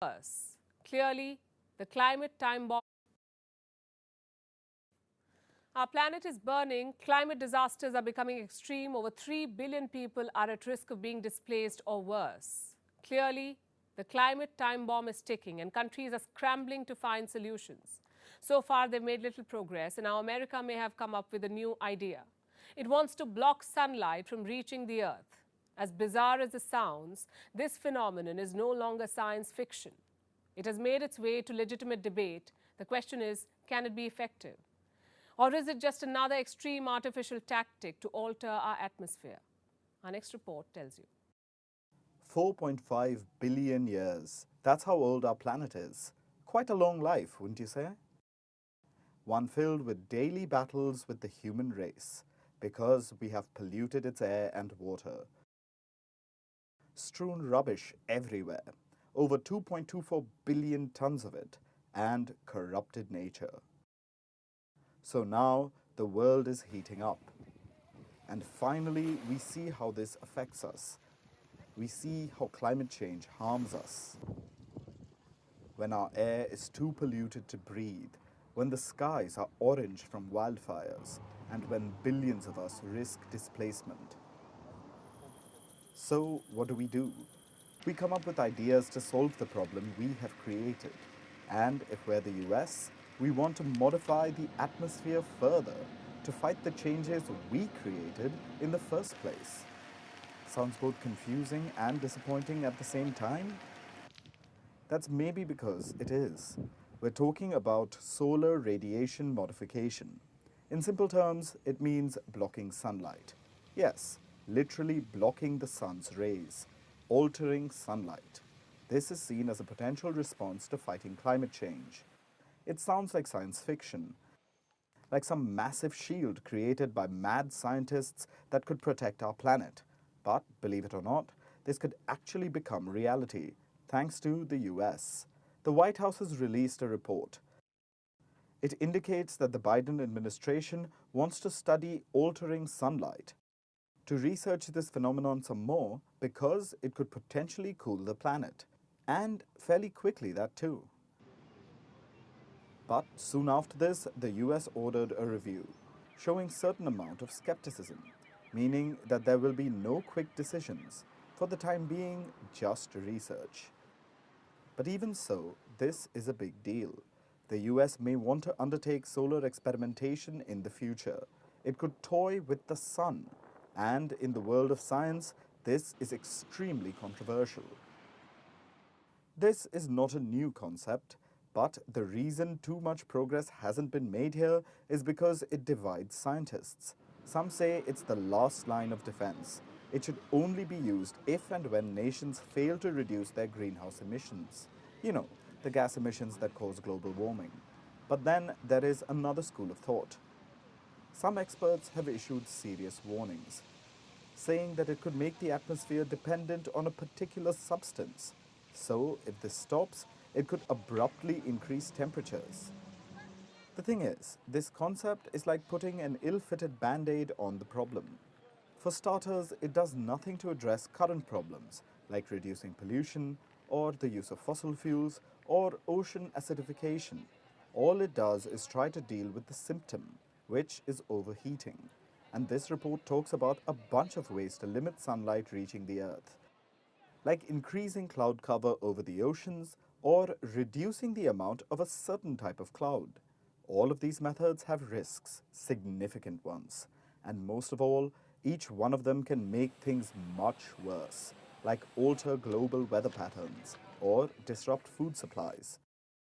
Worse. Clearly, the climate time bomb. Our planet is burning, climate disasters are becoming extreme, over 3 billion people are at risk of being displaced or worse. Clearly, the climate time bomb is ticking and countries are scrambling to find solutions. So far, they've made little progress, and now America may have come up with a new idea. It wants to block sunlight from reaching the Earth. As bizarre as it sounds, this phenomenon is no longer science fiction. It has made its way to legitimate debate. The question is, can it be effective? Or is it just another extreme artificial tactic to alter our atmosphere? Our next report tells you. 4.5 billion years. That's how old our planet is. Quite a long life, wouldn't you say? One filled with daily battles with the human race because we have polluted its air and water. Strewn rubbish everywhere, over 2.24 billion tons of it, and corrupted nature. So now the world is heating up. And finally, we see how this affects us. We see how climate change harms us. When our air is too polluted to breathe, when the skies are orange from wildfires, and when billions of us risk displacement. So, what do? We come up with ideas to solve the problem we have created. And if we're the US, we want to modify the atmosphere further to fight the changes we created in the first place. Sounds both confusing and disappointing at the same time? That's maybe because it is. We're talking about solar radiation modification. In simple terms, it means blocking sunlight. Yes, literally blocking the sun's rays, altering sunlight. This is seen as a potential response to fighting climate change. It sounds like science fiction, like some massive shield created by mad scientists that could protect our planet. But, believe it or not, this could actually become reality, thanks to the US. The White House has released a report. It indicates that the Biden administration wants to study altering sunlight, to research this phenomenon some more because it could potentially cool the planet. And fairly quickly, that too. But soon after this, the US ordered a review, showing certain amount of skepticism, meaning that there will be no quick decisions, for the time being, just research. But even so, this is a big deal. The US may want to undertake solar experimentation in the future. It could toy with the sun, and in the world of science, this is extremely controversial. This is not a new concept, but the reason too much progress hasn't been made here is because it divides scientists. Some say it's the last line of defense. It should only be used if and when nations fail to reduce their greenhouse emissions. You know, the gas emissions that cause global warming. But then there is another school of thought. Some experts have issued serious warnings, saying that it could make the atmosphere dependent on a particular substance. So, if this stops, it could abruptly increase temperatures. The thing is, this concept is like putting an ill-fitted band-aid on the problem. For starters, it does nothing to address current problems, like reducing pollution, or the use of fossil fuels, or ocean acidification. All it does is try to deal with the symptom, which is overheating. And this report talks about a bunch of ways to limit sunlight reaching the Earth, like increasing cloud cover over the oceans or reducing the amount of a certain type of cloud. All of these methods have risks, significant ones. And most of all, each one of them can make things much worse, like alter global weather patterns or disrupt food supplies.